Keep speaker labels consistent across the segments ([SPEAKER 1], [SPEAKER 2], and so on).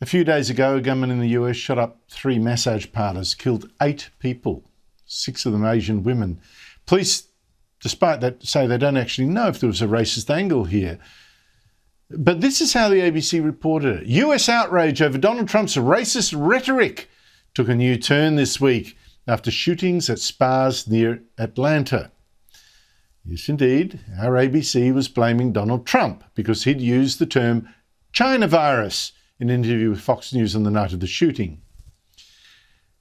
[SPEAKER 1] A few days ago, a gunman in the US shot up 3 massage parlours, killed 8 people, 6 of them Asian women. Police, despite that, say they don't actually know if there was a racist angle here. But this is how the ABC reported it. US outrage over Donald Trump's racist rhetoric took a new turn this week after shootings at spas near Atlanta. Yes, indeed, our ABC was blaming Donald Trump because he'd used the term China virus in an interview with Fox News on the night of the shooting.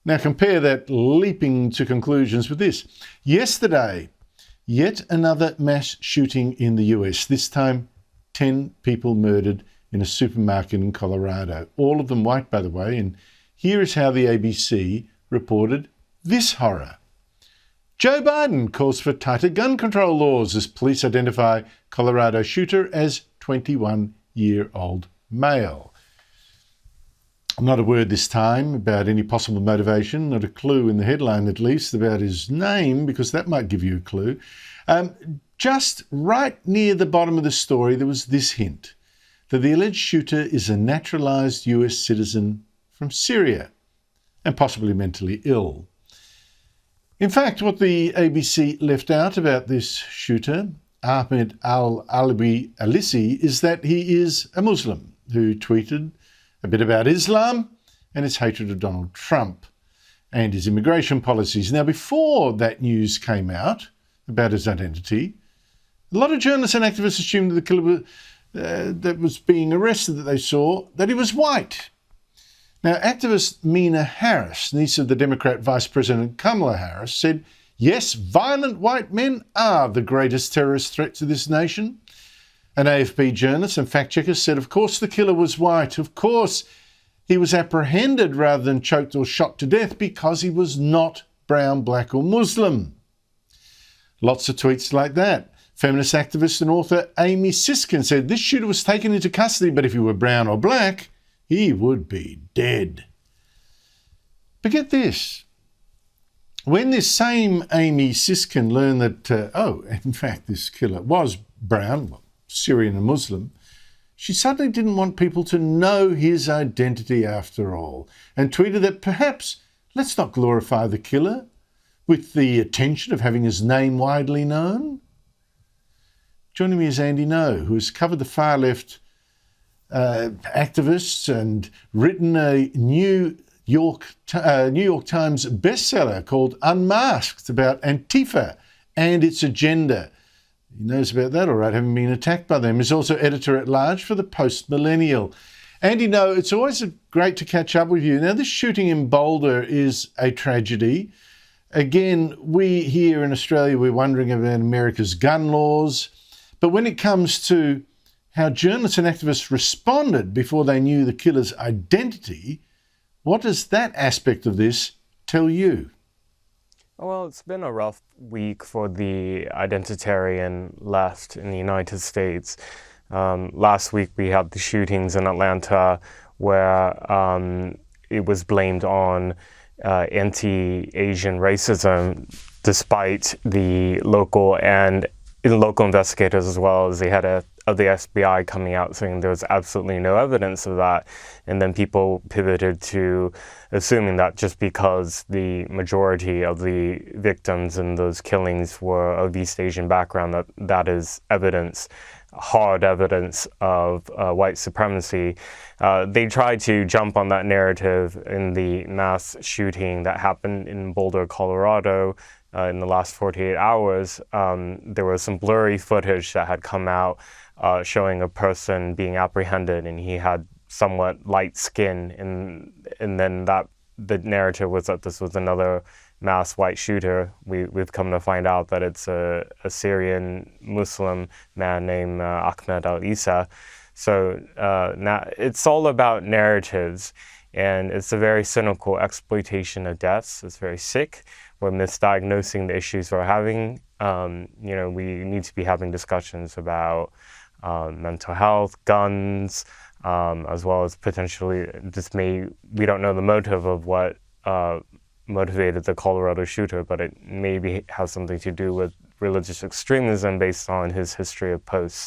[SPEAKER 1] Now compare that leaping to conclusions with this. Yesterday, yet another mass shooting in the US, this time 10 people murdered in a supermarket in Colorado, all of them white, by the way, and here is how the ABC reported this horror. Joe Biden calls for tighter gun control laws as police identify Colorado shooter as 21-year-old male. Not a word this time about any possible motivation, not a clue in the headline at least about his name, because that might give you a clue. Just right near the bottom of the story, there was this hint that the alleged shooter is a naturalized US citizen from Syria and possibly mentally ill. In fact, what the ABC left out about this shooter, Ahmed al-Alawi Alissi, is that he is a Muslim who tweeted a bit about Islam and his hatred of Donald Trump and his immigration policies. Now, before that news came out about his identity, a lot of journalists and activists assumed that the killer that was being arrested that they saw, that he was white. Now, activist Mina Harris, niece of the Democrat Vice President Kamala Harris, said, yes, violent white men are the greatest terrorist threat to this nation. An AFP journalist and fact-checker said, of course the killer was white. Of course he was apprehended rather than choked or shot to death because he was not brown, black or Muslim. Lots of tweets like that. Feminist activist and author Amy Siskin said this shooter was taken into custody, but if he were brown or black, he would be dead. But get this. When this same Amy Siskin learned that, in fact, this killer was brown, Syrian and Muslim, she suddenly didn't want people to know his identity after all, and tweeted that perhaps let's not glorify the killer with the attention of having his name widely known. Joining me is Andy No, who has covered the far-left activists and written a New York Times bestseller called Unmasked about Antifa and its agenda. He knows about that, all right, having been attacked by them. He's also editor-at-large for the Post-Millennial. Andy, no, it's always great to catch up with you. Now, this shooting in Boulder is a tragedy. Again, we here in Australia, we're wondering about America's gun laws. But when it comes to how journalists and activists responded before they knew the killer's identity, what does that aspect of this tell you?
[SPEAKER 2] Well, it's been a rough week for the Identitarian left in the United States. Last week we had the shootings in Atlanta where it was blamed on anti-Asian racism, despite the local investigators, as well as the head of the FBI coming out saying there was absolutely no evidence of that. And then people pivoted to assuming that just because the majority of the victims in those killings were of East Asian background, that is evidence, hard evidence of white supremacy. They tried to jump on that narrative in the mass shooting that happened in Boulder, Colorado, in the last 48 hours. There was some blurry footage that had come out showing a person being apprehended, and he had somewhat light skin, and then the narrative was that this was another mass white shooter. We've come to find out that it's a Syrian Muslim man named Ahmed al-Issa. So now it's all about narratives, and it's a very cynical exploitation of deaths. It's very sick. We're misdiagnosing the issues we're having. We need to be having discussions about mental health, guns, as well as potentially we don't know the motive of what motivated the Colorado shooter, but it maybe has something to do with religious extremism based on his history of posts.